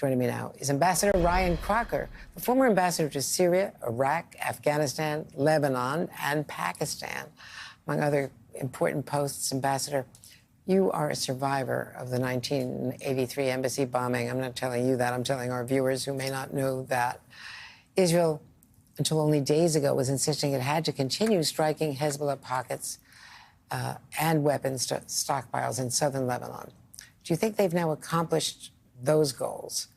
Joining me now is Ambassador Ryan Crocker, the former ambassador to Syria, Iraq, Afghanistan, Lebanon, and Pakistan, among other important posts. Ambassador, you are a survivor of the 1983 embassy bombing. I'm not telling you that. I'm telling our viewers who may not know that. Israel, until only days ago, was insisting it had to continue striking Hezbollah pockets and weapons stockpiles in southern Lebanon. Do you think they've now accomplished those goals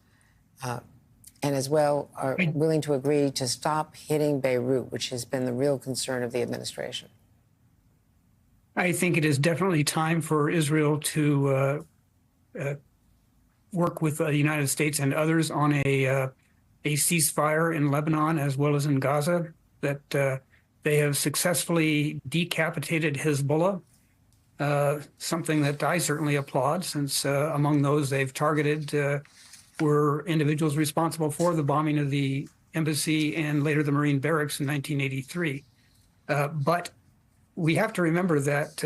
and as well are willing to agree to stop hitting Beirut, which has been the real concern of the administration? I think it is definitely time for Israel to work with the United States and others on a ceasefire in Lebanon as well as in Gaza, that they have successfully decapitated Hezbollah, something that I certainly applaud, since among those they've targeted were individuals responsible for the bombing of the embassy and later the Marine barracks in 1983. But we have to remember that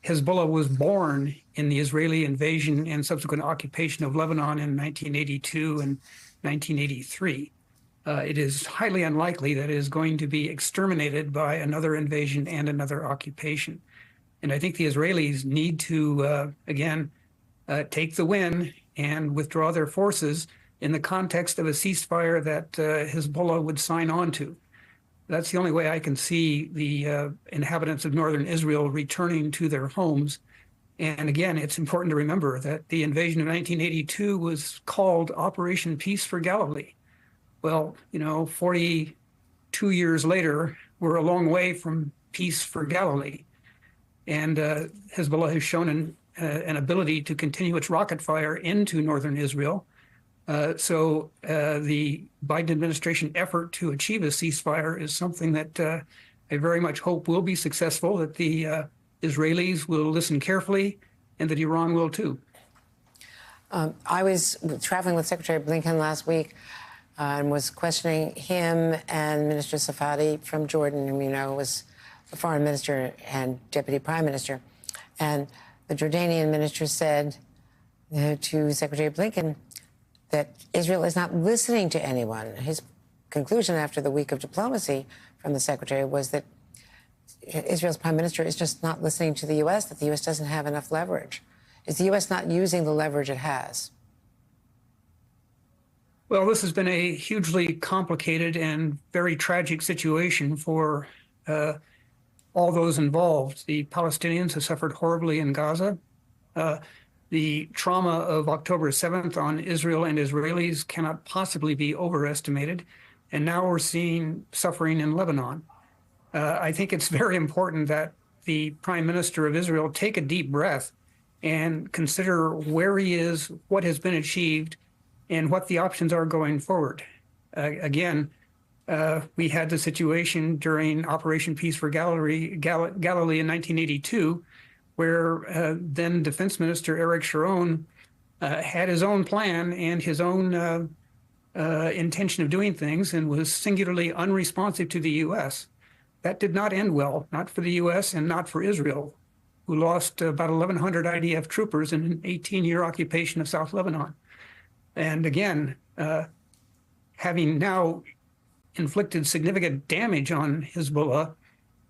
Hezbollah was born in the Israeli invasion and subsequent occupation of Lebanon in 1982 and 1983. It is highly unlikely that it is going to be exterminated by another invasion and another occupation. And I think the Israelis need to, again, take the win and withdraw their forces in the context of a ceasefire that Hezbollah would sign on to. That's the only way I can see the inhabitants of northern Israel returning to their homes. And again, it's important to remember that the invasion of 1982 was called Operation Peace for Galilee. Well, 42 years later, we're a long way from peace for Galilee. And Hezbollah has shown an ability to continue its rocket fire into northern Israel. So the Biden administration effort to achieve a ceasefire is something that I very much hope will be successful, that the Israelis will listen carefully and that Iran will too. I was traveling with Secretary Blinken last week and was questioning him and Minister Safadi from Jordan, whom you know was the foreign minister and deputy prime minister. And the Jordanian minister said to Secretary Blinken that Israel is not listening to anyone. His conclusion after the week of diplomacy from the secretary was that Israel's prime minister is just not listening to the U.S., that the U.S. doesn't have enough leverage. Is the U.S. not using the leverage it has? Well, this has been a hugely complicated and very tragic situation for all those involved. The Palestinians have suffered horribly in Gaza. The trauma of October 7th on Israel and Israelis cannot possibly be overestimated. And now we're seeing suffering in Lebanon. I think it's very important that the Prime Minister of Israel take a deep breath and consider where he is, what has been achieved, and what the options are going forward. Again, we had the situation during Operation Peace for Galilee in 1982, where then Defense Minister Eric Sharon had his own plan and his own intention of doing things and was singularly unresponsive to the U.S. That did not end well, not for the U.S. and not for Israel, who lost about 1,100 IDF troopers in an 18-year occupation of South Lebanon. And again, having now inflicted significant damage on Hezbollah,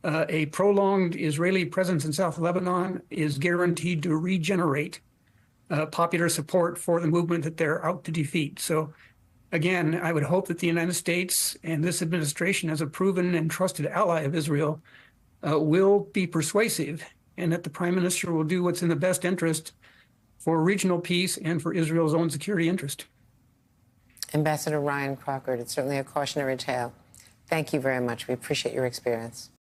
a prolonged Israeli presence in South Lebanon is guaranteed to regenerate popular support for the movement that they're out to defeat. So again, I would hope that the United States and this administration, as a proven and trusted ally of Israel, will be persuasive, and that the Prime Minister will do what's in the best interest for regional peace and for Israel's own security interest. Ambassador Ryan Crocker, it's certainly a cautionary tale. Thank you very much. We appreciate your experience.